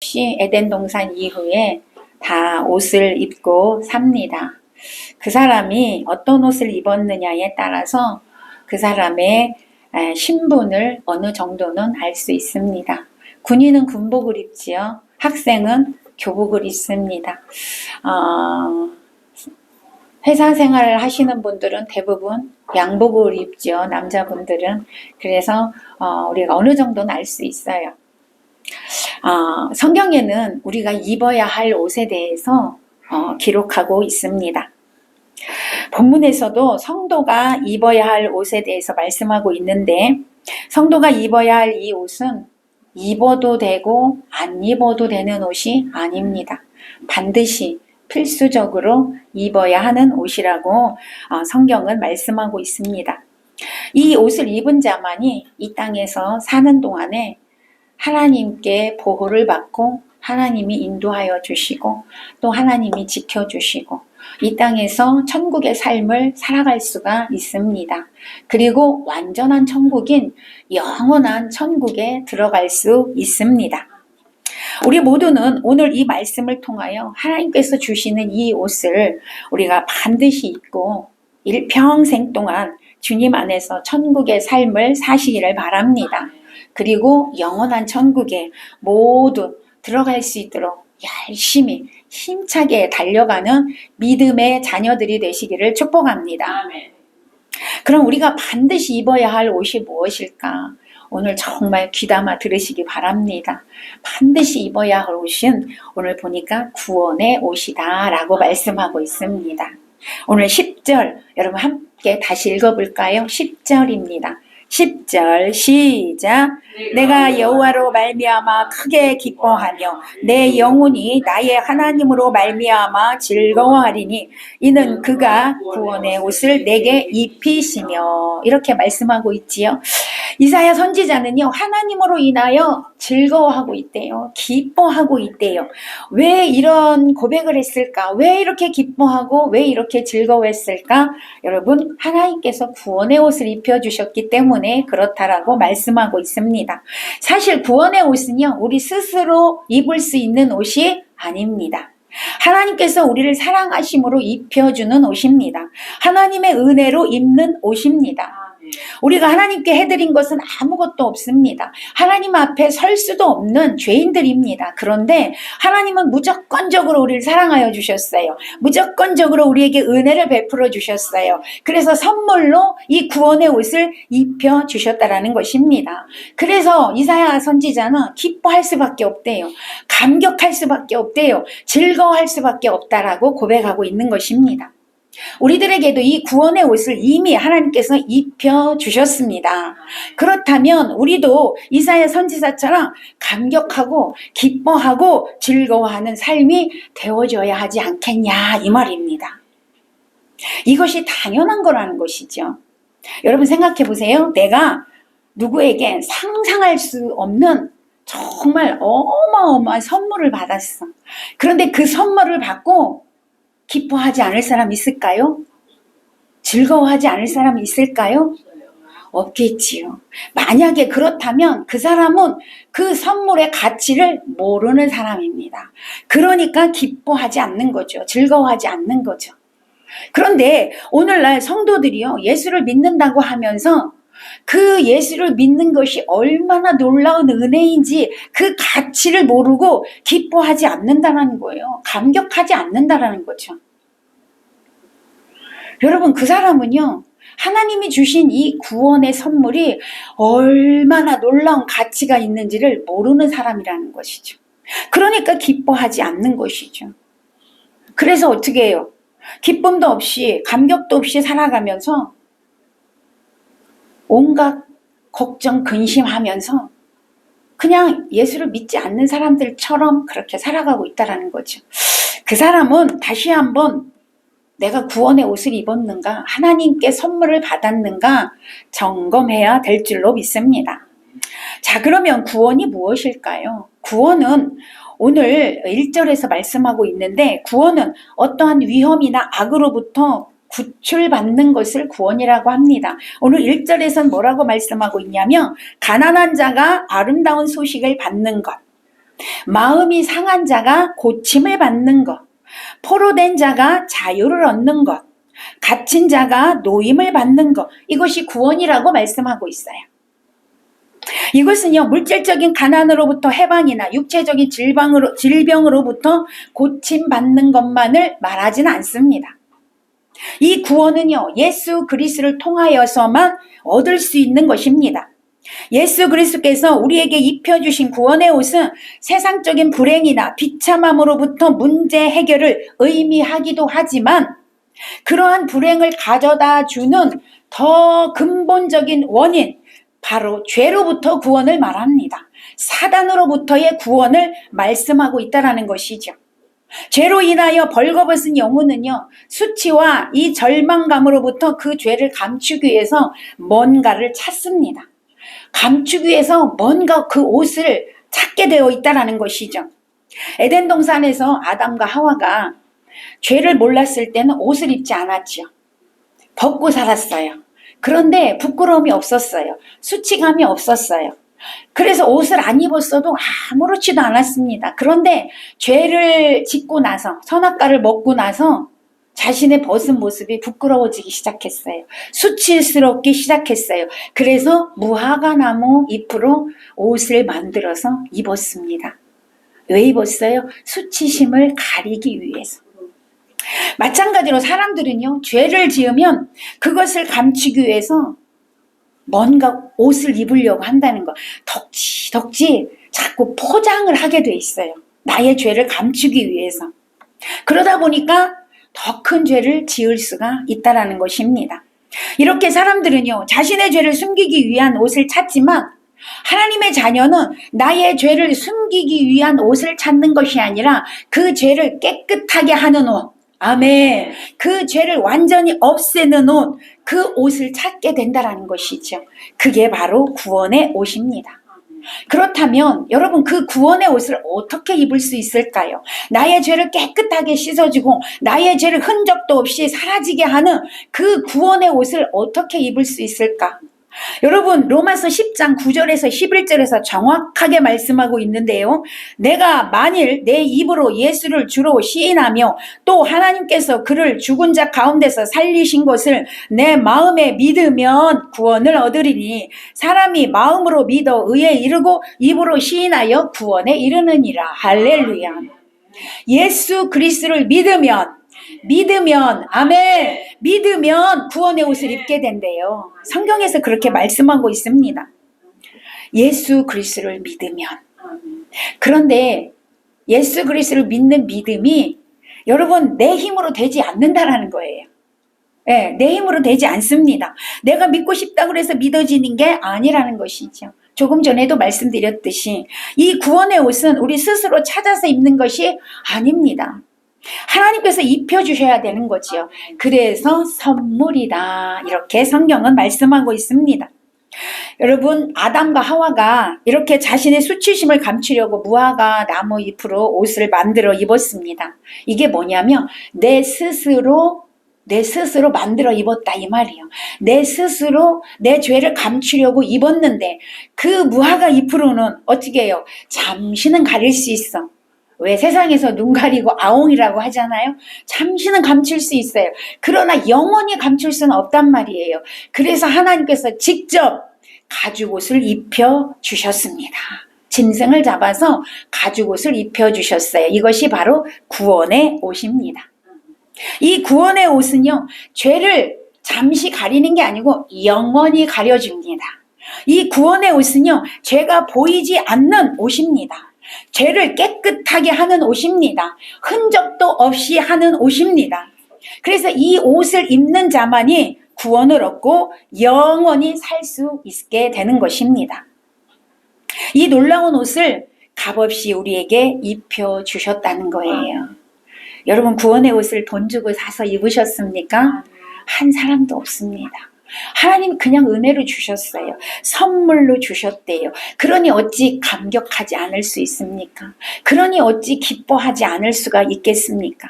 없이 에덴 동산 이후에 다 옷을 입고 삽니다. 그 사람이 어떤 옷을 입었느냐에 따라서 그 사람의 신분을 어느 정도는 알 수 있습니다. 군인은 군복을 입지요. 학생은 교복을 입습니다. 회사 생활을 하시는 분들은 대부분 양복을 입죠. 남자분들은. 그래서 우리가 어느 정도는 알 수 있어요. 성경에는 우리가 입어야 할 옷에 대해서 기록하고 있습니다. 본문에서도 성도가 입어야 할 옷에 대해서 말씀하고 있는데, 성도가 입어야 할 이 옷은 입어도 되고 안 입어도 되는 옷이 아닙니다. 반드시 필수적으로 입어야 하는 옷이라고 성경은 말씀하고 있습니다. 이 옷을 입은 자만이 이 땅에서 사는 동안에 하나님께 보호를 받고 하나님이 인도하여 주시고 또 하나님이 지켜주시고 이 땅에서 천국의 삶을 살아갈 수가 있습니다. 그리고 완전한 천국인 영원한 천국에 들어갈 수 있습니다. 우리 모두는 오늘 이 말씀을 통하여 하나님께서 주시는 이 옷을 우리가 반드시 입고 일평생 동안 주님 안에서 천국의 삶을 사시기를 바랍니다. 그리고 영원한 천국에 모두 들어갈 수 있도록 열심히 힘차게 달려가는 믿음의 자녀들이 되시기를 축복합니다. 그럼 우리가 반드시 입어야 할 옷이 무엇일까? 오늘 정말 귀담아 들으시기 바랍니다. 반드시 입어야 할 옷은 오늘 보니까 구원의 옷이다 라고 말씀하고 있습니다. 오늘 10절 여러분 함께 다시 읽어볼까요? 10절입니다. 10절 시작. 내가 여호와로 말미암아 크게 기뻐하며 내 영혼이 나의 하나님으로 말미암아 즐거워하리니 이는 그가 구원의 옷을 내게 입히시며, 이렇게 말씀하고 있지요. 이사야 선지자는요, 하나님으로 인하여 즐거워하고 있대요. 기뻐하고 있대요. 왜 이런 고백을 했을까? 왜 이렇게 기뻐하고 왜 이렇게 즐거워했을까? 여러분, 하나님께서 구원의 옷을 입혀주셨기 때문에 그렇다라고 말씀하고 있습니다. 사실 구원의 옷은요, 우리 스스로 입을 수 있는 옷이 아닙니다. 하나님께서 우리를 사랑하심으로 입혀주는 옷입니다. 하나님의 은혜로 입는 옷입니다. 우리가 하나님께 해드린 것은 아무것도 없습니다. 하나님 앞에 설 수도 없는 죄인들입니다. 그런데 하나님은 무조건적으로 우리를 사랑하여 주셨어요. 무조건적으로 우리에게 은혜를 베풀어 주셨어요. 그래서 선물로 이 구원의 옷을 입혀 주셨다라는 것입니다. 그래서 이사야 선지자는 기뻐할 수밖에 없대요. 감격할 수밖에 없대요. 즐거워할 수밖에 없다라고 고백하고 있는 것입니다. 우리들에게도 이 구원의 옷을 이미 하나님께서 입혀주셨습니다. 그렇다면 우리도 이사야 선지자처럼 감격하고 기뻐하고 즐거워하는 삶이 되어져야 하지 않겠냐 이 말입니다. 이것이 당연한 거라는 것이죠. 여러분 생각해 보세요. 내가 누구에게 상상할 수 없는 정말 어마어마한 선물을 받았어. 그런데 그 선물을 받고 기뻐하지 않을 사람 있을까요? 즐거워하지 않을 사람이 있을까요? 없겠지요. 만약에 그렇다면 그 사람은 그 선물의 가치를 모르는 사람입니다. 그러니까 기뻐하지 않는 거죠. 즐거워하지 않는 거죠. 그런데 오늘날 성도들이요, 예수를 믿는다고 하면서 그 예수를 믿는 것이 얼마나 놀라운 은혜인지 그 가치를 모르고 기뻐하지 않는다는 거예요. 감격하지 않는다는 거죠. 여러분, 그 사람은요, 하나님이 주신 이 구원의 선물이 얼마나 놀라운 가치가 있는지를 모르는 사람이라는 것이죠. 그러니까 기뻐하지 않는 것이죠. 그래서 어떻게 해요? 기쁨도 없이 감격도 없이 살아가면서 온갖 걱정, 근심하면서 그냥 예수를 믿지 않는 사람들처럼 그렇게 살아가고 있다는 거죠. 그 사람은 다시 한번 내가 구원의 옷을 입었는가, 하나님께 선물을 받았는가 점검해야 될 줄로 믿습니다. 자, 그러면 구원이 무엇일까요? 구원은 오늘 1절에서 말씀하고 있는데, 구원은 어떠한 위험이나 악으로부터 구출받는 것을 구원이라고 합니다. 오늘 1절에서는 뭐라고 말씀하고 있냐면, 가난한 자가 아름다운 소식을 받는 것, 마음이 상한 자가 고침을 받는 것, 포로된 자가 자유를 얻는 것, 갇힌 자가 노임을 받는 것, 이것이 구원이라고 말씀하고 있어요. 이것은요, 물질적인 가난으로부터 해방이나 육체적인 질병으로부터 고침받는 것만을 말하지는 않습니다. 이 구원은요, 예수 그리스도를 통하여서만 얻을 수 있는 것입니다. 예수 그리스도께서 우리에게 입혀주신 구원의 옷은 세상적인 불행이나 비참함으로부터 문제 해결을 의미하기도 하지만 그러한 불행을 가져다 주는 더 근본적인 원인, 바로 죄로부터 구원을 말합니다. 사단으로부터의 구원을 말씀하고 있다는 것이죠. 죄로 인하여 벌거벗은 영혼은요, 수치와 이 절망감으로부터 그 죄를 감추기 위해서 뭔가를 찾습니다. 감추기 위해서 뭔가 그 옷을 찾게 되어 있다는 것이죠. 에덴 동산에서 아담과 하와가 죄를 몰랐을 때는 옷을 입지 않았죠. 벗고 살았어요. 그런데 부끄러움이 없었어요. 수치감이 없었어요. 그래서 옷을 안 입었어도 아무렇지도 않았습니다. 그런데 죄를 짓고 나서, 선악과를 먹고 나서 자신의 벗은 모습이 부끄러워지기 시작했어요. 수치스럽기 시작했어요. 그래서 무화과나무 잎으로 옷을 만들어서 입었습니다. 왜 입었어요? 수치심을 가리기 위해서. 마찬가지로 사람들은요, 죄를 지으면 그것을 감추기 위해서 뭔가 옷을 입으려고 한다는 거. 덕지 자꾸 포장을 하게 돼 있어요. 나의 죄를 감추기 위해서. 그러다 보니까 더 큰 죄를 지을 수가 있다는 것입니다. 이렇게 사람들은요, 자신의 죄를 숨기기 위한 옷을 찾지만 하나님의 자녀는 나의 죄를 숨기기 위한 옷을 찾는 것이 아니라 그 죄를 깨끗하게 하는 옷, 아멘. 그 죄를 완전히 없애는 옷, 그 옷을 찾게 된다는 것이죠. 그게 바로 구원의 옷입니다. 그렇다면 여러분, 그 구원의 옷을 어떻게 입을 수 있을까요? 나의 죄를 깨끗하게 씻어주고 나의 죄를 흔적도 없이 사라지게 하는 그 구원의 옷을 어떻게 입을 수 있을까? 여러분, 로마서 10장 9절에서 11절에서 정확하게 말씀하고 있는데요. 내가 만일 내 입으로 예수를 주로 시인하며 또 하나님께서 그를 죽은 자 가운데서 살리신 것을 내 마음에 믿으면 구원을 얻으리니 사람이 마음으로 믿어 의에 이르고 입으로 시인하여 구원에 이르느니라. 할렐루야. 예수 그리스도를 믿으면, 아멘, 믿으면 구원의 옷을 입게 된대요. 성경에서 그렇게 말씀하고 있습니다. 예수 그리스도를 믿으면. 그런데 예수 그리스도를 믿는 믿음이 여러분 내 힘으로 되지 않는다라는 거예요. 네, 내 힘으로 되지 않습니다. 내가 믿고 싶다고 해서 믿어지는 게 아니라는 것이죠. 조금 전에도 말씀드렸듯이 이 구원의 옷은 우리 스스로 찾아서 입는 것이 아닙니다. 하나님께서 입혀주셔야 되는 거지요. 그래서 선물이다, 이렇게 성경은 말씀하고 있습니다. 여러분, 아담과 하와가 이렇게 자신의 수치심을 감추려고 무화과 나무 잎으로 옷을 만들어 입었습니다. 이게 뭐냐면 내 스스로 만들어 입었다, 이 말이에요. 내 스스로 내 죄를 감추려고 입었는데 그 무화과 잎으로는 어떻게 해요? 잠시는 가릴 수 있어. 왜? 세상에서 눈 가리고 아웅이라고 하잖아요. 잠시는 감출 수 있어요. 그러나 영원히 감출 수는 없단 말이에요. 그래서 하나님께서 직접 가죽옷을 입혀주셨습니다. 짐승을 잡아서 가죽옷을 입혀주셨어요. 이것이 바로 구원의 옷입니다. 이 구원의 옷은요, 죄를 잠시 가리는 게 아니고 영원히 가려줍니다. 이 구원의 옷은요, 죄가 보이지 않는 옷입니다. 죄를 깨끗하게 하는 옷입니다. 흔적도 없이 하는 옷입니다. 그래서 이 옷을 입는 자만이 구원을 얻고 영원히 살 수 있게 되는 것입니다. 이 놀라운 옷을 값없이 우리에게 입혀주셨다는 거예요. 여러분, 구원의 옷을 돈 주고 사서 입으셨습니까? 한 사람도 없습니다. 하나님 그냥 은혜로 주셨어요. 선물로 주셨대요. 그러니 어찌 감격하지 않을 수 있습니까? 그러니 어찌 기뻐하지 않을 수가 있겠습니까?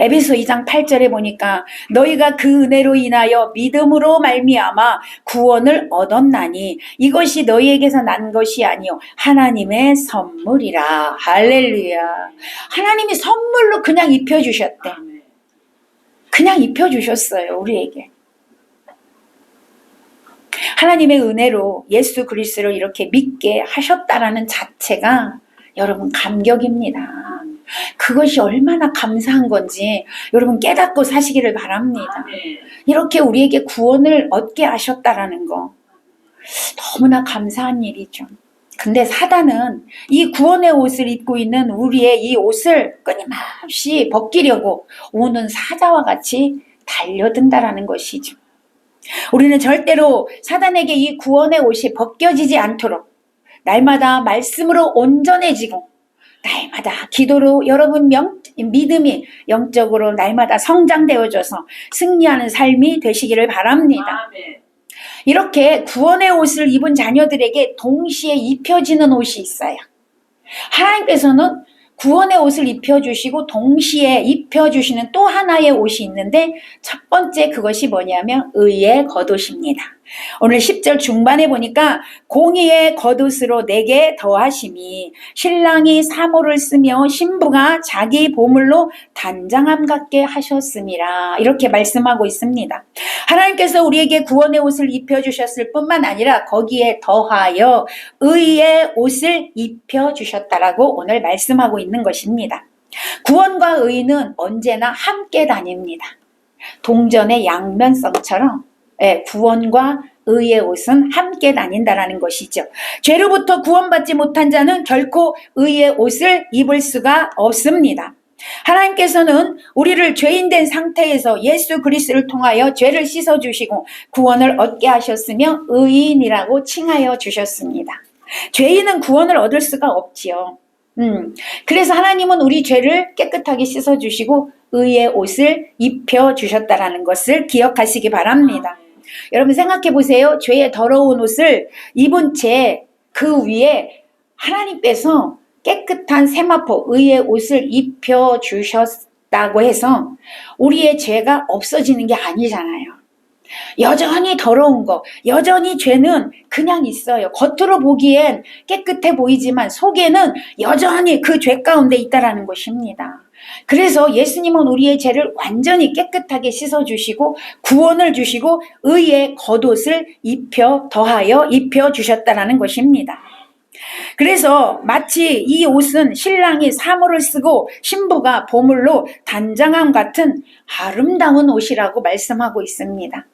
에베소 2장 8절에 보니까 너희가 그 은혜로 인하여 믿음으로 말미암아 구원을 얻었나니 이것이 너희에게서 난 것이 아니요 하나님의 선물이라. 할렐루야. 하나님이 선물로 그냥 입혀주셨대. 그냥 입혀주셨어요, 우리에게. 하나님의 은혜로 예수 그리스도를 이렇게 믿게 하셨다라는 자체가 여러분 감격입니다. 그것이 얼마나 감사한 건지 여러분 깨닫고 사시기를 바랍니다. 이렇게 우리에게 구원을 얻게 하셨다라는 거 너무나 감사한 일이죠. 근데 사단은 이 구원의 옷을 입고 있는 우리의 이 옷을 끊임없이 벗기려고 오는 사자와 같이 달려든다라는 것이죠. 우리는 절대로 사단에게 이 구원의 옷이 벗겨지지 않도록 날마다 말씀으로 온전해지고 날마다 기도로 여러분 믿음이 영적으로 날마다 성장되어져서 승리하는 삶이 되시기를 바랍니다. 이렇게 구원의 옷을 입은 자녀들에게 동시에 입혀지는 옷이 있어요. 하나님께서는 구원의 옷을 입혀주시고 동시에 입혀주시는 또 하나의 옷이 있는데 첫 번째 그것이 뭐냐면 의의 겉옷입니다. 오늘 10절 중반에 보니까 공의의 겉옷으로 내게 더하심이 신랑이 사모를 쓰며 신부가 자기 보물로 단장함 같게 하셨음이라. 이렇게 말씀하고 있습니다. 하나님께서 우리에게 구원의 옷을 입혀주셨을 뿐만 아니라 거기에 더하여 의의 옷을 입혀주셨다라고 오늘 말씀하고 있는 것입니다. 구원과 의는 언제나 함께 다닙니다. 동전의 양면성처럼 구원과 의의 옷은 함께 다닌다라는 것이죠. 죄로부터 구원받지 못한 자는 결코 의의 옷을 입을 수가 없습니다. 하나님께서는 우리를 죄인된 상태에서 예수 그리스도를 통하여 죄를 씻어주시고 구원을 얻게 하셨으며 의인이라고 칭하여 주셨습니다. 죄인은 구원을 얻을 수가 없지요. 그래서 하나님은 우리 죄를 깨끗하게 씻어주시고 의의 옷을 입혀주셨다라는 것을 기억하시기 바랍니다. 여러분 생각해 보세요. 죄의 더러운 옷을 입은 채 그 위에 하나님께서 깨끗한 세마포 의의 옷을 입혀주셨다고 해서 우리의 죄가 없어지는 게 아니잖아요. 여전히 더러운 거, 여전히 죄는 그냥 있어요. 겉으로 보기엔 깨끗해 보이지만 속에는 여전히 그 죄 가운데 있다라는 것입니다. 그래서 예수님은 우리의 죄를 완전히 깨끗하게 씻어주시고 구원을 주시고 의의 겉옷을 더하여 입혀주셨다라는 것입니다. 그래서 마치 이 옷은 신랑이 사모를 쓰고 신부가 보물로 단장함 같은 아름다운 옷이라고 말씀하고 있습니다.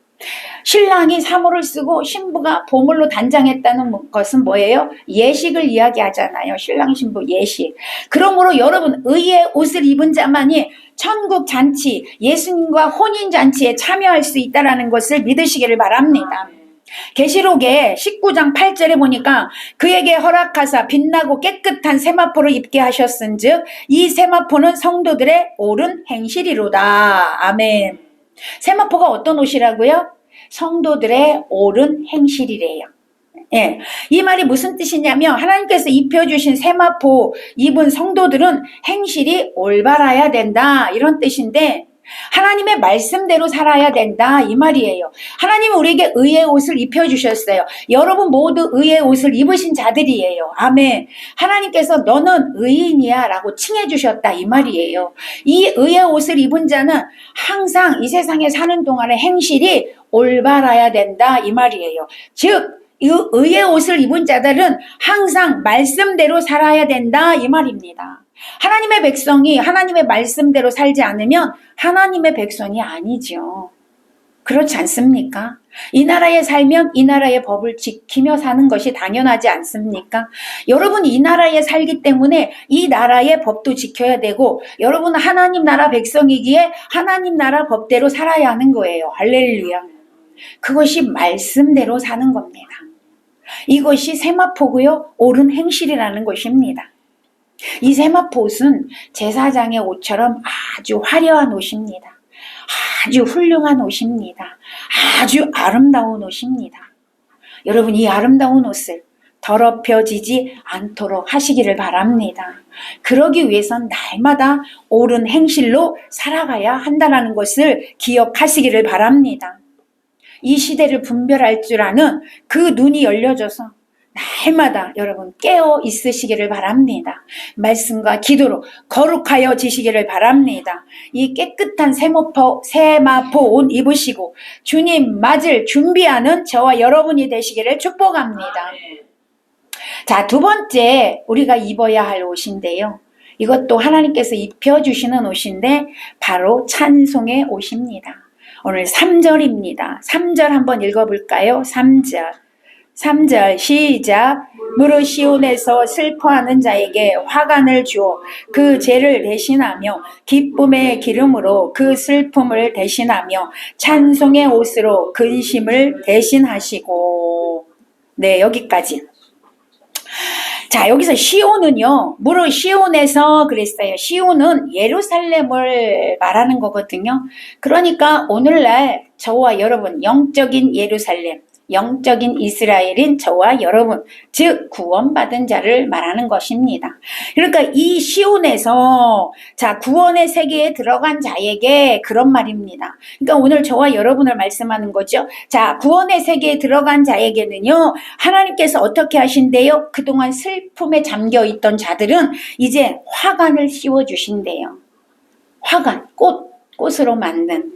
신랑이 사모를 쓰고 신부가 보물로 단장했다는 것은 뭐예요? 예식을 이야기하잖아요. 신랑 신부 예식. 그러므로 여러분 의의 옷을 입은 자만이 천국 잔치, 예수님과 혼인 잔치에 참여할 수 있다는 것을 믿으시기를 바랍니다. 계시록에 19장 8절에 보니까 그에게 허락하사 빛나고 깨끗한 세마포를 입게 하셨은즉 이 세마포는 성도들의 옳은 행실이로다. 아멘. 세마포가 어떤 옷이라고요? 성도들의 옳은 행실이래요. 예, 이 말이 무슨 뜻이냐면 하나님께서 입혀주신 세마포 입은 성도들은 행실이 올바라야 된다 이런 뜻인데 하나님의 말씀대로 살아야 된다 이 말이에요. 하나님은 우리에게 의의 옷을 입혀주셨어요. 여러분 모두 의의 옷을 입으신 자들이에요. 아멘. 하나님께서 너는 의인이야 라고 칭해주셨다 이 말이에요. 이 의의 옷을 입은 자는 항상 이 세상에 사는 동안의 행실이 올바라야 된다 이 말이에요. 즉 의의 옷을 입은 자들은 항상 말씀대로 살아야 된다 이 말입니다. 하나님의 백성이 하나님의 말씀대로 살지 않으면 하나님의 백성이 아니죠. 그렇지 않습니까? 이 나라에 살면 이 나라의 법을 지키며 사는 것이 당연하지 않습니까? 여러분 이 나라에 살기 때문에 이 나라의 법도 지켜야 되고 여러분 하나님 나라 백성이기에 하나님 나라 법대로 살아야 하는 거예요. 할렐루야. 그것이 말씀대로 사는 겁니다. 이것이 세마포고요. 옳은 행실이라는 것입니다. 이 세마포 옷은 제사장의 옷처럼 아주 화려한 옷입니다. 아주 훌륭한 옷입니다. 아주 아름다운 옷입니다. 여러분 이 아름다운 옷을 더럽혀지지 않도록 하시기를 바랍니다. 그러기 위해선 날마다 옳은 행실로 살아가야 한다는 것을 기억하시기를 바랍니다. 이 시대를 분별할 줄 아는 그 눈이 열려져서 날마다 여러분 깨어 있으시기를 바랍니다. 말씀과 기도로 거룩하여 지시기를 바랍니다. 이 깨끗한 세마포 옷 입으시고 주님 맞을 준비하는 저와 여러분이 되시기를 축복합니다. 자, 두 번째 우리가 입어야 할 옷인데요. 이것도 하나님께서 입혀주시는 옷인데 바로 찬송의 옷입니다. 오늘 3절입니다. 3절 한번 읽어볼까요? 3절 시작. 무릇 시온에서 슬퍼하는 자에게 화관을 주어 그 죄를 대신하며 기쁨의 기름으로 그 슬픔을 대신하며 찬송의 옷으로 근심을 대신하시고. 네, 여기까지. 자, 여기서 시온은요, 무릇 시온에서 그랬어요. 시온은 예루살렘을 말하는 거거든요. 그러니까 오늘날 저와 여러분, 영적인 예루살렘, 영적인 이스라엘인 저와 여러분, 즉 구원받은 자를 말하는 것입니다. 그러니까 이 시온에서 자 구원의 세계에 들어간 자에게 그런 말입니다. 그러니까 오늘 저와 여러분을 말씀하는 거죠. 자, 구원의 세계에 들어간 자에게는요, 하나님께서 어떻게 하신대요? 그동안 슬픔에 잠겨 있던 자들은 이제 화관을 씌워 주신대요. 화관, 꽃으로 만든,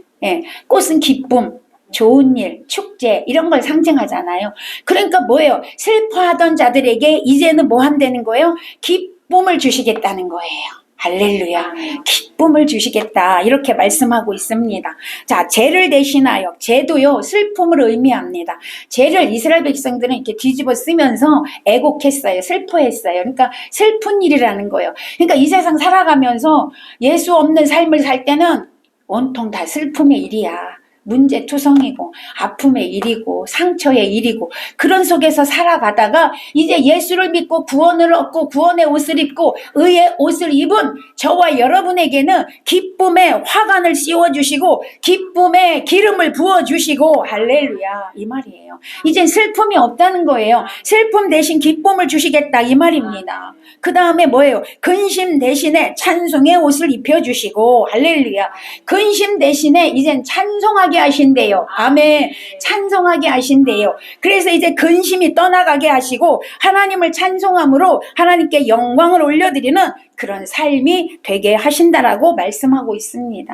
꽃은 기쁨, 좋은 일, 축제 이런 걸 상징하잖아요. 그러니까 뭐예요? 슬퍼하던 자들에게 이제는 뭐 한다는 거예요? 기쁨을 주시겠다는 거예요. 할렐루야. 기쁨을 주시겠다 이렇게 말씀하고 있습니다. 자, 죄를 대신하여, 죄도요 슬픔을 의미합니다. 죄를 이스라엘 백성들은 이렇게 뒤집어 쓰면서 애곡했어요. 슬퍼했어요. 그러니까 슬픈 일이라는 거예요. 그러니까 이 세상 살아가면서 예수 없는 삶을 살 때는 온통 다 슬픔의 일이야. 문제투성이고 아픔의 일이고 상처의 일이고 그런 속에서 살아가다가 이제 예수를 믿고 구원을 얻고 구원의 옷을 입고 의의 옷을 입은 저와 여러분에게는 기쁨의 화관을 씌워주시고 기쁨의 기름을 부어주시고 할렐루야 이 말이에요. 이젠 슬픔이 없다는 거예요. 슬픔 대신 기쁨을 주시겠다 이 말입니다. 그 다음에 뭐예요? 근심 대신에 찬송의 옷을 입혀주시고 할렐루야. 근심 대신에 이젠 찬송하게 하신대요. 아멘. 찬송하게 하신대요. 그래서 이제 근심이 떠나가게 하시고 하나님을 찬송함으로 하나님께 영광을 올려드리는 그런 삶이 되게 하신다라고 말씀하고 있습니다.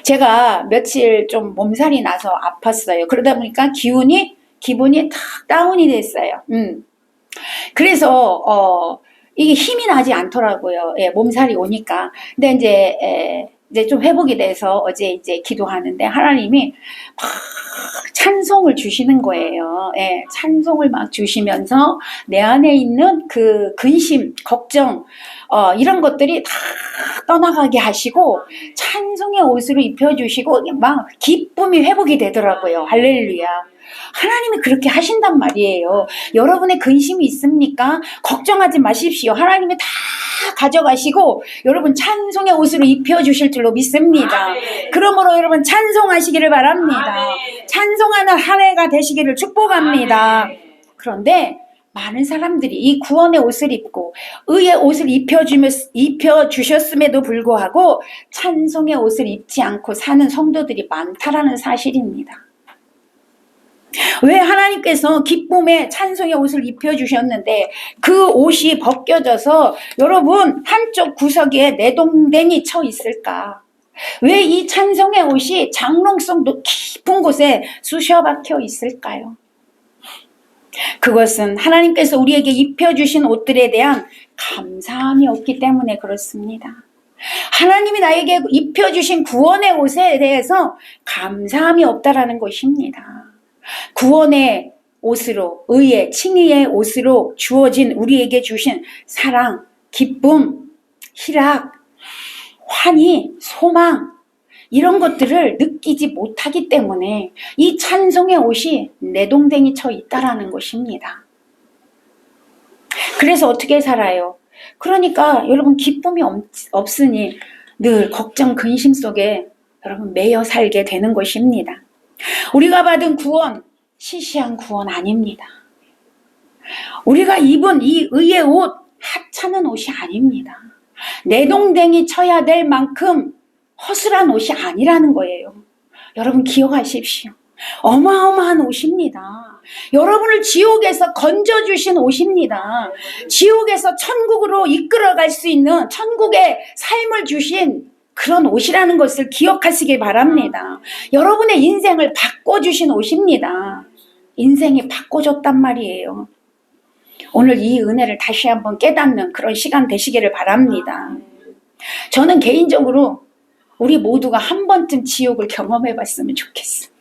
제가 며칠 좀 몸살이 나서 아팠어요. 그러다 보니까 기분이 탁 다운이 됐어요. 그래서 이게 힘이 나지 않더라고요. 몸살이 오니까. 근데 이제 좀 회복이 돼서 어제 이제 기도하는데 하나님이 막 찬송을 주시는 거예요. 찬송을 막 주시면서 내 안에 있는 그 근심, 걱정, 이런 것들이 다 떠나가게 하시고 찬송의 옷으로 입혀주시고 막 기쁨이 회복이 되더라고요. 할렐루야. 하나님이 그렇게 하신단 말이에요. 여러분의 근심이 있습니까? 걱정하지 마십시오. 하나님이 다 가져가시고 여러분 찬송의 옷으로 입혀주실 줄로 믿습니다. 그러므로 여러분 찬송하시기를 바랍니다. 찬송하는 한 해가 되시기를 축복합니다. 그런데 많은 사람들이 이 구원의 옷을 입고 의의 옷을 입혀주셨음에도 불구하고 찬송의 옷을 입지 않고 사는 성도들이 많다라는 사실입니다. 왜 하나님께서 기쁨의 찬송의 옷을 입혀주셨는데 그 옷이 벗겨져서 여러분 한쪽 구석에 내동댕이 쳐 있을까? 왜 이 찬송의 옷이 장롱성도 깊은 곳에 쑤셔 박혀 있을까요? 그것은 하나님께서 우리에게 입혀주신 옷들에 대한 감사함이 없기 때문에 그렇습니다. 하나님이 나에게 입혀주신 구원의 옷에 대해서 감사함이 없다라는 것입니다. 구원의 옷으로, 의의, 칭의의 옷으로 주어진 우리에게 주신 사랑, 기쁨, 희락, 환희, 소망 이런 것들을 느끼지 못하기 때문에 이 찬송의 옷이 내동댕이 쳐 있다라는 것입니다. 그래서 어떻게 살아요? 그러니까 여러분 기쁨이 없으니 늘 걱정, 근심 속에 여러분 매여 살게 되는 것입니다. 우리가 받은 구원, 시시한 구원 아닙니다. 우리가 입은 이 의의 옷, 하찮은 옷이 아닙니다. 내동댕이 쳐야 될 만큼 허술한 옷이 아니라는 거예요. 여러분 기억하십시오. 어마어마한 옷입니다. 여러분을 지옥에서 건져주신 옷입니다. 지옥에서 천국으로 이끌어갈 수 있는 천국의 삶을 주신 그런 옷이라는 것을 기억하시기 바랍니다. 여러분의 인생을 바꿔주신 옷입니다. 인생이 바꿔줬단 말이에요. 오늘 이 은혜를 다시 한번 깨닫는 그런 시간 되시기를 바랍니다. 저는 개인적으로 우리 모두가 한 번쯤 지옥을 경험해 봤으면 좋겠어요.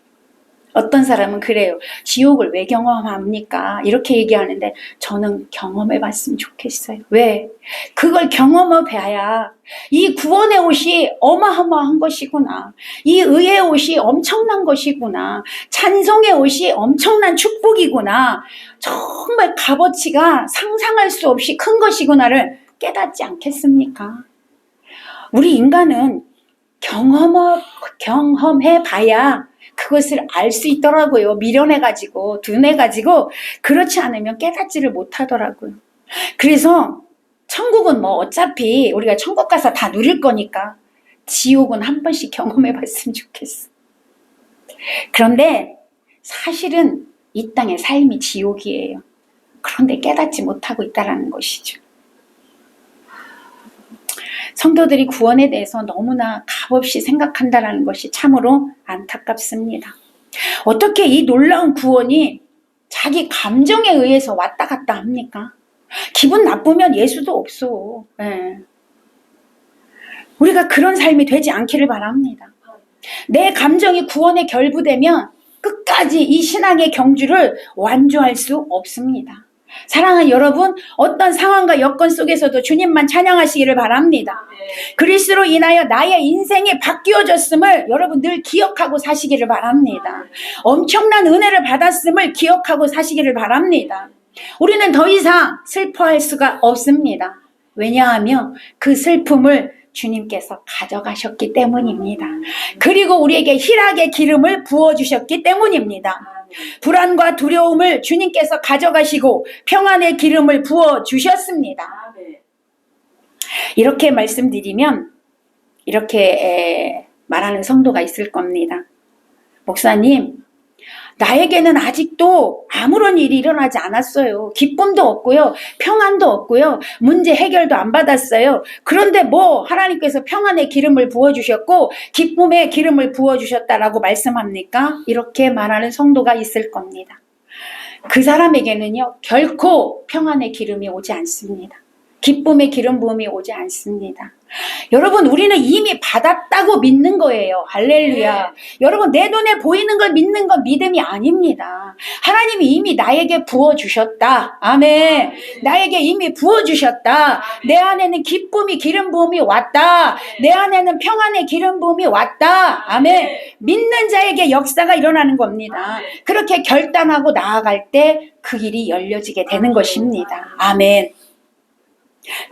어떤 사람은 그래요. 지옥을 왜 경험합니까? 이렇게 얘기하는데 저는 경험해 봤으면 좋겠어요. 왜? 그걸 경험해 봐야 이 구원의 옷이 어마어마한 것이구나. 이 의의 옷이 엄청난 것이구나. 찬송의 옷이 엄청난 축복이구나. 정말 값어치가 상상할 수 없이 큰 것이구나를 깨닫지 않겠습니까? 우리 인간은 경험해 봐야 그것을 알 수 있더라고요. 미련해가지고 둔해가지고 그렇지 않으면 깨닫지를 못하더라고요. 그래서 천국은 뭐 어차피 우리가 천국 가서 다 누릴 거니까 지옥은 한 번씩 경험해 봤으면 좋겠어. 그런데 사실은 이 땅의 삶이 지옥이에요. 그런데 깨닫지 못하고 있다는 것이죠. 성도들이 구원에 대해서 너무나 값없이 생각한다는 것이 참으로 안타깝습니다. 어떻게 이 놀라운 구원이 자기 감정에 의해서 왔다 갔다 합니까? 기분 나쁘면 예수도 없어. 네. 우리가 그런 삶이 되지 않기를 바랍니다. 내 감정이 구원에 결부되면 끝까지 이 신앙의 경주를 완주할 수 없습니다. 사랑하는 여러분, 어떤 상황과 여건 속에서도 주님만 찬양하시기를 바랍니다. 그리스도로 인하여 나의 인생이 바뀌어졌음을 여러분 늘 기억하고 사시기를 바랍니다. 엄청난 은혜를 받았음을 기억하고 사시기를 바랍니다. 우리는 더 이상 슬퍼할 수가 없습니다. 왜냐하면 그 슬픔을 주님께서 가져가셨기 때문입니다. 그리고 우리에게 희락의 기름을 부어주셨기 때문입니다. 불안과 두려움을 주님께서 가져가시고 평안의 기름을 부어주셨습니다. 이렇게 말씀드리면 이렇게 말하는 성도가 있을 겁니다. 목사님, 나에게는 아직도 아무런 일이 일어나지 않았어요. 기쁨도 없고요. 평안도 없고요. 문제 해결도 안 받았어요. 그런데 뭐 하나님께서 평안의 기름을 부어주셨고 기쁨의 기름을 부어주셨다라고 말씀합니까? 이렇게 말하는 성도가 있을 겁니다. 그 사람에게는요. 결코 평안의 기름이 오지 않습니다. 기쁨의 기름 부음이 오지 않습니다. 여러분, 우리는 이미 받았다고 믿는 거예요. 할렐루야. 여러분, 내 눈에 보이는 걸 믿는 건 믿음이 아닙니다. 하나님이 이미 나에게 부어주셨다. 아멘. 나에게 이미 부어주셨다. 내 안에는 기쁨이 기름 부음이 왔다. 내 안에는 평안의 기름 부음이 왔다. 아멘. 믿는 자에게 역사가 일어나는 겁니다. 그렇게 결단하고 나아갈 때 그 길이 열려지게 되는 것입니다. 아멘.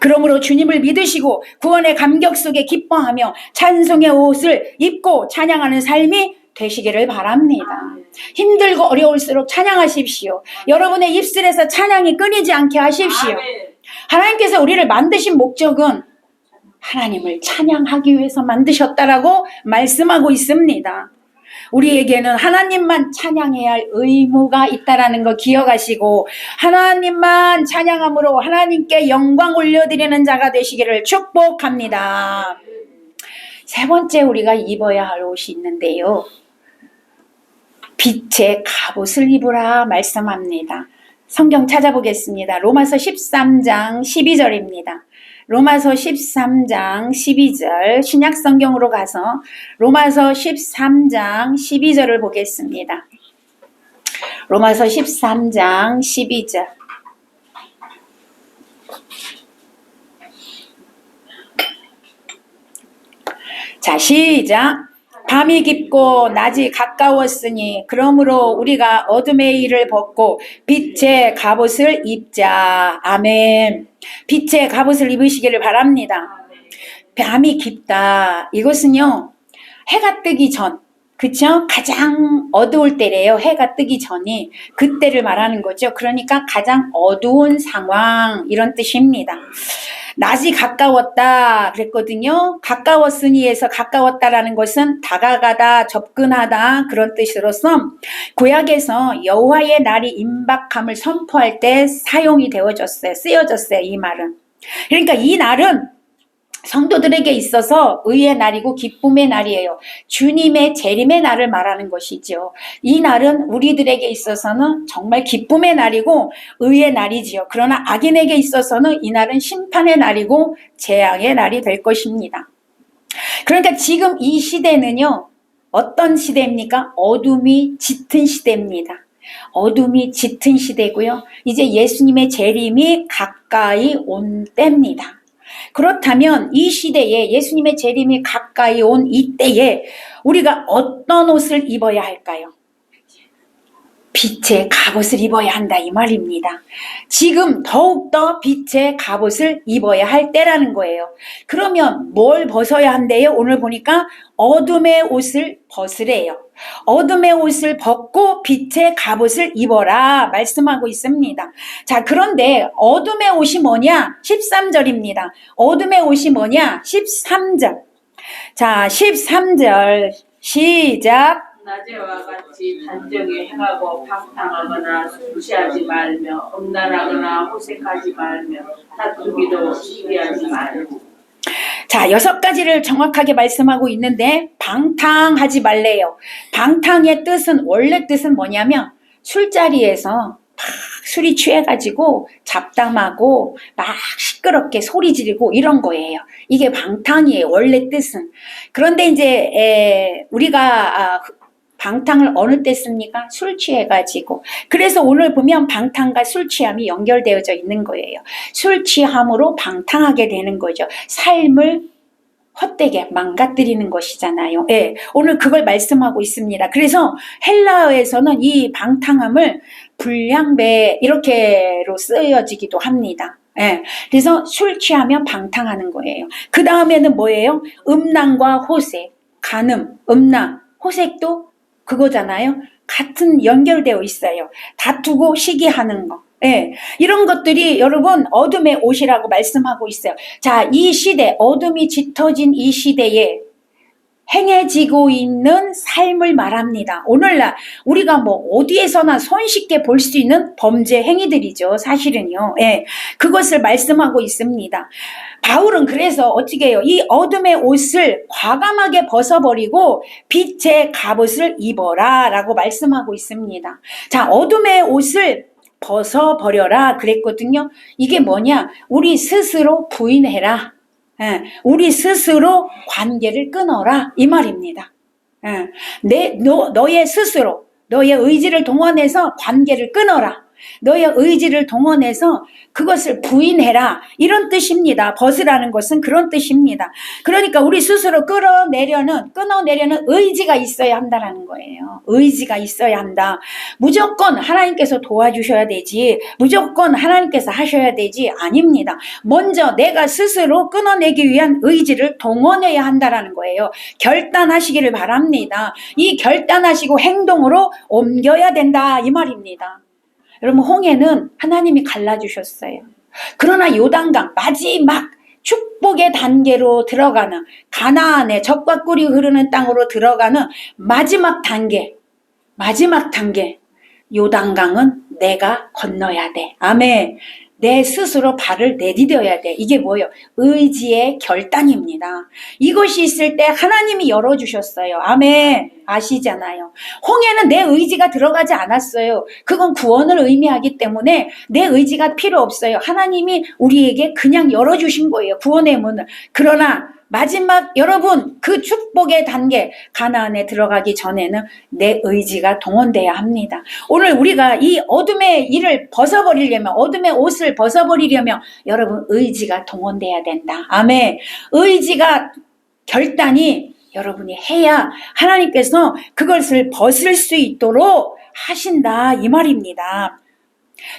그러므로 주님을 믿으시고 구원의 감격 속에 기뻐하며 찬송의 옷을 입고 찬양하는 삶이 되시기를 바랍니다. 힘들고 어려울수록 찬양하십시오. 여러분의 입술에서 찬양이 끊이지 않게 하십시오. 하나님께서 우리를 만드신 목적은 하나님을 찬양하기 위해서 만드셨다라고 말씀하고 있습니다. 우리에게는 하나님만 찬양해야 할 의무가 있다라는 거 기억하시고 하나님만 찬양함으로 하나님께 영광 올려드리는 자가 되시기를 축복합니다. 세 번째 우리가 입어야 할 옷이 있는데요. 빛의 갑옷을 입으라 말씀합니다. 성경 찾아보겠습니다. 로마서 13장 12절입니다. 로마서 13장 12절 신약 성경으로 가서 로마서 13장 12절을 보겠습니다. 로마서 13장 12절. 자, 시작. 밤이 깊고 낮이 가까웠으니 그러므로 우리가 어둠의 일을 벗고 빛의 갑옷을 입자. 아멘. 빛의 갑옷을 입으시기를 바랍니다. 밤이 깊다. 이것은요, 해가 뜨기 전, 그쵸? 가장 어두울 때래요. 해가 뜨기 전이. 그때를 말하는 거죠. 그러니까 가장 어두운 상황 이런 뜻입니다. 낮이 가까웠다 그랬거든요. 가까웠으니에서 가까웠다라는 것은 다가가다, 접근하다 그런 뜻으로서 구약에서 여호와의 날이 임박함을 선포할 때 사용이 되어졌어요. 쓰여졌어요. 이 말은. 그러니까 이 날은 성도들에게 있어서 의의 날이고 기쁨의 날이에요. 주님의 재림의 날을 말하는 것이죠. 이 날은 우리들에게 있어서는 정말 기쁨의 날이고 의의 날이지요. 그러나 악인에게 있어서는 이 날은 심판의 날이고 재앙의 날이 될 것입니다. 그러니까 지금 이 시대는요. 어떤 시대입니까? 어둠이 짙은 시대입니다. 어둠이 짙은 시대고요. 이제 예수님의 재림이 가까이 온 때입니다. 그렇다면 이 시대에 예수님의 재림이 가까이 온 이때에 우리가 어떤 옷을 입어야 할까요? 빛의 갑옷을 입어야 한다 이 말입니다. 지금 더욱더 빛의 갑옷을 입어야 할 때라는 거예요. 그러면 뭘 벗어야 한대요? 오늘 보니까 어둠의 옷을 벗으래요. 어둠의 옷을 벗고 빛의 갑옷을 입어라 말씀하고 있습니다. 자, 그런데 어둠의 옷이 뭐냐? 13절입니다. 어둠의 옷이 뭐냐? 13절. 자, 13절 시작. 낮에와 같이 단정히 행하고 방탕하거나 술 취하지 말며 음란하거나 호색하지 말며 다투기도 시기하지 말고. 자, 6가지를 정확하게 말씀하고 있는데 방탕하지 말래요. 방탕의 뜻은 원래 뜻은 뭐냐면 술자리에서 막 술이 취해가지고 잡담하고 막 시끄럽게 소리 지르고 이런 거예요. 이게 방탕이에요. 원래 뜻은. 그런데 이제 우리가 방탕을 어느 때 씁니까? 술 취해가지고. 그래서 오늘 보면 방탕과 술 취함이 연결되어져 있는 거예요. 술 취함으로 방탕하게 되는 거죠. 삶을 헛되게 망가뜨리는 것이잖아요. 예, 오늘 그걸 말씀하고 있습니다. 그래서 헬라어에서는 이 방탕함을 불량배 이렇게로 쓰여지기도 합니다. 예, 그래서 술 취하면 방탕하는 거예요. 그 다음에는 뭐예요? 음란과 호색, 간음, 음란, 호색도 그거잖아요. 같은 연결되어 있어요. 다투고 시기하는 거. 예, 이런 것들이 여러분 어둠의 옷이라고 말씀하고 있어요. 자, 이 시대, 어둠이 짙어진 이 시대에 행해지고 있는 삶을 말합니다. 오늘날 우리가 뭐 어디에서나 손쉽게 볼 수 있는 범죄 행위들이죠. 사실은요. 예, 그것을 말씀하고 있습니다. 바울은 그래서 어떻게 해요? 이 어둠의 옷을 과감하게 벗어버리고 빛의 갑옷을 입어라 라고 말씀하고 있습니다. 자, 어둠의 옷을 벗어버려라 그랬거든요. 이게 뭐냐? 우리 스스로 부인해라. 예, 우리 스스로 관계를 끊어라 이 말입니다. 예, 너의 스스로 너의 의지를 동원해서 관계를 끊어라. 너의 의지를 동원해서 그것을 부인해라 이런 뜻입니다. 벗으라는 것은 그런 뜻입니다. 그러니까 우리 스스로 끊어내려는 의지가 있어야 한다라는 거예요. 의지가 있어야 한다. 무조건 하나님께서 도와주셔야 되지, 무조건 하나님께서 하셔야 되지 아닙니다. 먼저 내가 스스로 끊어내기 위한 의지를 동원해야 한다라는 거예요. 결단하시기를 바랍니다. 이 결단하시고 행동으로 옮겨야 된다 이 말입니다. 여러분, 홍해는 하나님이 갈라주셨어요. 그러나 요단강 마지막 축복의 단계로 들어가는, 가나안의 젖과 꿀이 흐르는 땅으로 들어가는 마지막 단계 요단강은 내가 건너야 돼. 아멘. 내 스스로 발을 내디뎌야 돼. 이게 뭐예요? 의지의 결단입니다. 이것이 있을 때 하나님이 열어주셨어요. 아멘. 아시잖아요. 홍해는 내 의지가 들어가지 않았어요. 그건 구원을 의미하기 때문에 내 의지가 필요 없어요. 하나님이 우리에게 그냥 열어주신 거예요. 구원의 문을. 그러나 마지막 여러분 그 축복의 단계 가나안에 들어가기 전에는 내 의지가 동원돼야 합니다. 오늘 우리가 이 어둠의 일을 벗어버리려면, 어둠의 옷을 벗어버리려면 여러분 의지가 동원돼야 된다. 아멘. 의지가 결단이 여러분이 해야 하나님께서 그것을 벗을 수 있도록 하신다 이 말입니다.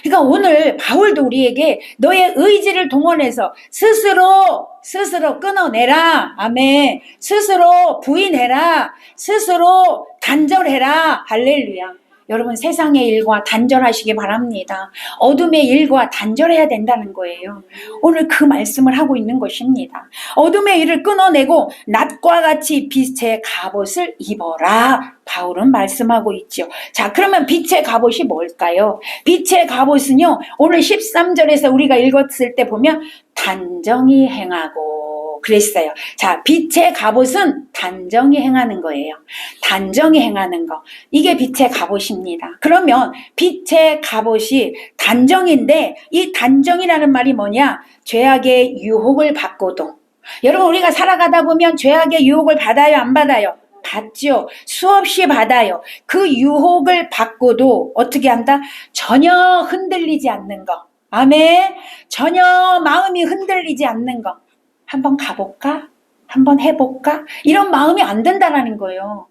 그러니까 오늘 바울도 우리에게 너의 의지를 동원해서 스스로 끊어내라. 아멘. 스스로 부인해라. 스스로 단절해라. 할렐루야. 여러분 세상의 일과 단절하시기 바랍니다. 어둠의 일과 단절해야 된다는 거예요. 오늘 그 말씀을 하고 있는 것입니다. 어둠의 일을 끊어내고 낮과 같이 빛의 갑옷을 입어라. 바울은 말씀하고 있죠. 자, 그러면 빛의 갑옷이 뭘까요? 빛의 갑옷은요, 오늘 13절에서 우리가 읽었을 때 보면 단정히 행하고 그랬어요. 자, 빛의 갑옷은 단정히 행하는 거예요. 단정히 행하는 거. 이게 빛의 갑옷입니다. 그러면 빛의 갑옷이 단정인데 이 단정이라는 말이 뭐냐? 죄악의 유혹을 받고도. 여러분 우리가 살아가다 보면 죄악의 유혹을 받아요, 안 받아요? 받죠. 수없이 받아요. 그 유혹을 받고도 어떻게 한다? 전혀 흔들리지 않는 거. 아멘. 전혀 마음이 흔들리지 않는 거. 한번 가볼까? 한번 해볼까? 이런 마음이 안 든다라는 거예요.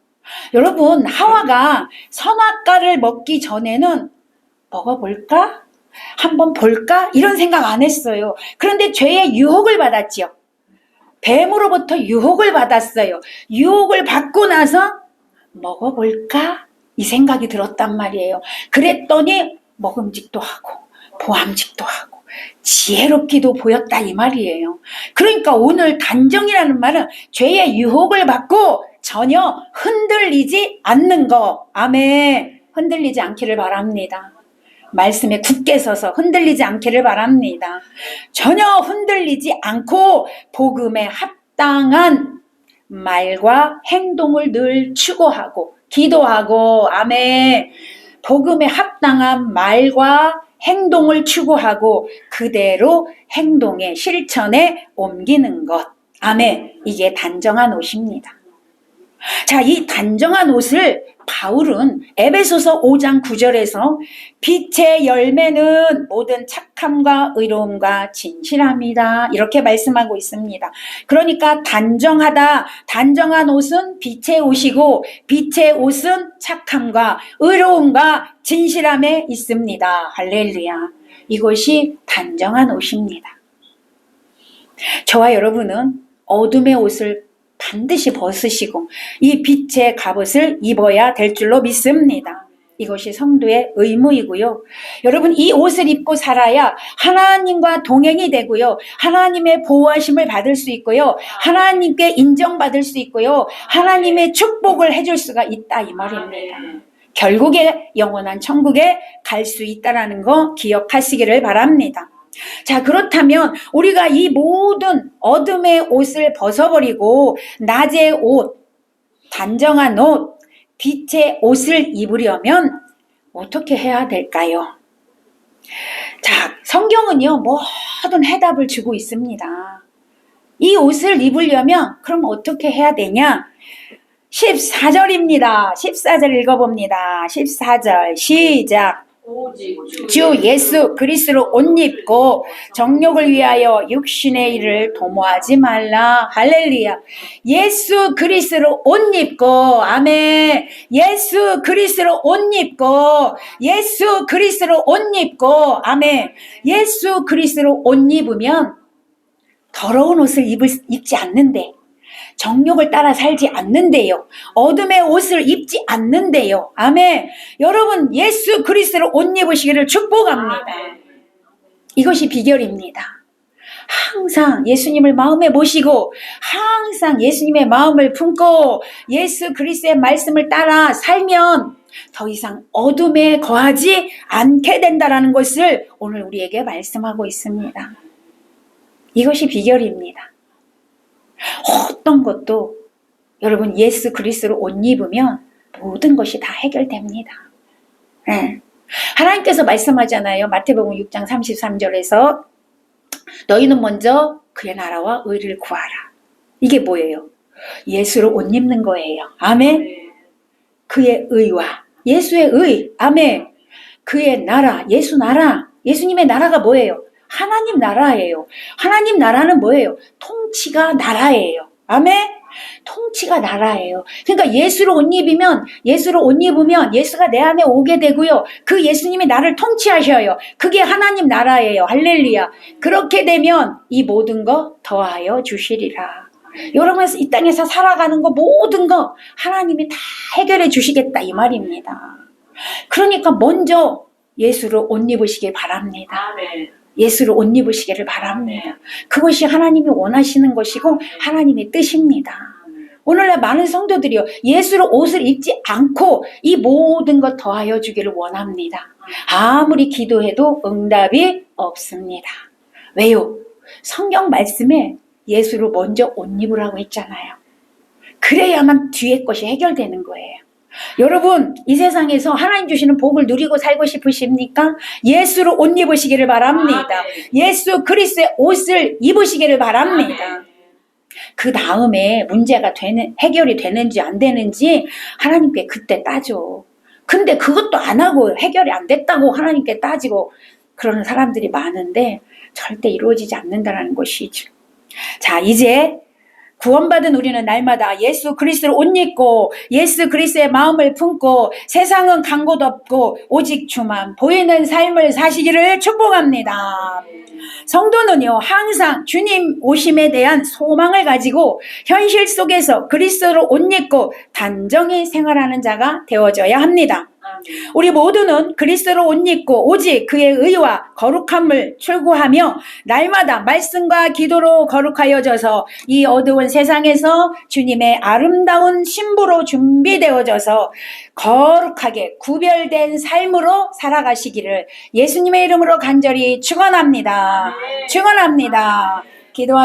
여러분 하와가 선악과를 먹기 전에는 먹어볼까? 한번 볼까? 이런 생각 안 했어요. 그런데 죄의 유혹을 받았지요. 뱀으로부터 유혹을 받았어요. 유혹을 받고 나서 먹어볼까? 이 생각이 들었단 말이에요. 그랬더니 먹음직도 하고 보암직도 하고 지혜롭기도 보였다 이 말이에요. 그러니까 오늘 단정이라는 말은 죄의 유혹을 받고 전혀 흔들리지 않는 거. 아멘. 흔들리지 않기를 바랍니다. 말씀에 굳게 서서 흔들리지 않기를 바랍니다. 전혀 흔들리지 않고 복음에 합당한 말과 행동을 늘 추구하고 기도하고 아멘. 복음에 합당한 말과 행동을 추구하고 그대로 행동에 실천에 옮기는 것. 아멘. 이게 단정한 옷입니다. 자, 이 단정한 옷을 바울은 에베소서 5장 9절에서 빛의 열매는 모든 착함과 의로움과 진실함이다. 이렇게 말씀하고 있습니다. 그러니까 단정하다. 단정한 옷은 빛의 옷이고 빛의 옷은 착함과 의로움과 진실함에 있습니다. 할렐루야. 이것이 단정한 옷입니다. 저와 여러분은 어둠의 옷을 반드시 벗으시고 이 빛의 갑옷을 입어야 될 줄로 믿습니다. 이것이 성도의 의무이고요. 여러분 이 옷을 입고 살아야 하나님과 동행이 되고요. 하나님의 보호하심을 받을 수 있고요. 하나님께 인정받을 수 있고요. 하나님의 축복을 해줄 수가 있다 이 말입니다. 결국에 영원한 천국에 갈 수 있다는 거 기억하시기를 바랍니다. 자, 그렇다면 우리가 이 모든 어둠의 옷을 벗어버리고 낮의 옷, 단정한 옷, 빛의 옷을 입으려면 어떻게 해야 될까요? 자, 성경은요 모든 해답을 주고 있습니다. 이 옷을 입으려면 그럼 어떻게 해야 되냐? 14절입니다. 14절 읽어봅니다. 14절 시작. 주 예수 그리스도로 옷 입고 정욕을 위하여 육신의 일을 도모하지 말라. 할렐루야. 예수 그리스도로 옷 입고 아멘. 예수 그리스도로 옷 입고 예수 그리스도로 옷 입고 아멘. 예수 그리스도로 옷 입으면 더러운 옷을 입지 않는데 정욕을 따라 살지 않는데요. 어둠의 옷을 입지 않는데요. 아멘. 여러분 예수 그리스도로 옷 입으시기를 축복합니다. 이것이 비결입니다. 항상 예수님을 마음에 모시고 항상 예수님의 마음을 품고 예수 그리스도의 말씀을 따라 살면 더 이상 어둠에 거하지 않게 된다는 것을 오늘 우리에게 말씀하고 있습니다. 이것이 비결입니다. 어떤 것도 여러분 예수 그리스도로 옷 입으면 모든 것이 다 해결됩니다. 네. 하나님께서 말씀하잖아요. 마태복음 6장 33절에서 너희는 먼저 그의 나라와 의를 구하라. 이게 뭐예요? 예수로 옷 입는 거예요. 아멘. 그의 의와 예수의 의. 아멘. 그의 나라, 예수 나라. 예수님의 나라가 뭐예요? 하나님 나라예요. 하나님 나라는 뭐예요? 통치가 나라예요. 아멘. 통치가 나라예요. 그러니까 예수로 옷 입으면 예수가 내 안에 오게 되고요. 그 예수님이 나를 통치하셔요. 그게 하나님 나라예요. 할렐루야. 그렇게 되면 이 모든 거 더하여 주시리라. 여러분 이 땅에서 살아가는 거 모든 거 하나님이 다 해결해 주시겠다 이 말입니다. 그러니까 먼저 예수로 옷 입으시길 바랍니다. 아멘. 예수로 옷 입으시기를 바랍니다. 그것이 하나님이 원하시는 것이고 하나님의 뜻입니다. 오늘날 많은 성도들이요 예수로 옷을 입지 않고 이 모든 것 더하여 주기를 원합니다. 아무리 기도해도 응답이 없습니다. 왜요? 성경 말씀에 예수로 먼저 옷 입으라고 했잖아요. 그래야만 뒤에 것이 해결되는 거예요. 여러분 이 세상에서 하나님 주시는 복을 누리고 살고 싶으십니까? 예수로 옷 입으시기를 바랍니다. 예수 그리스도의 옷을 입으시기를 바랍니다. 그 다음에 문제가 해결이 되는지 안 되는지 하나님께 그때 따져. 근데 그것도 안 하고 해결이 안 됐다고 하나님께 따지고 그러는 사람들이 많은데 절대 이루어지지 않는다는 것이죠. 자, 이제 구원받은 우리는 날마다 예수 그리스도를 옷 입고 예수 그리스도의 마음을 품고 세상은 간 곳 없고 오직 주만 보이는 삶을 사시기를 축복합니다. 성도는요 항상 주님 오심에 대한 소망을 가지고 현실 속에서 그리스도를 옷 입고 단정히 생활하는 자가 되어져야 합니다. 우리 모두는 그리스도로 옷 입고 오직 그의 의와 거룩함을 출구하며 날마다 말씀과 기도로 거룩하여져서 이 어두운 세상에서 주님의 아름다운 신부로 준비되어져서 거룩하게 구별된 삶으로 살아가시기를 예수님의 이름으로 간절히 축원합니다. 축원합니다. 기도하겠습니다.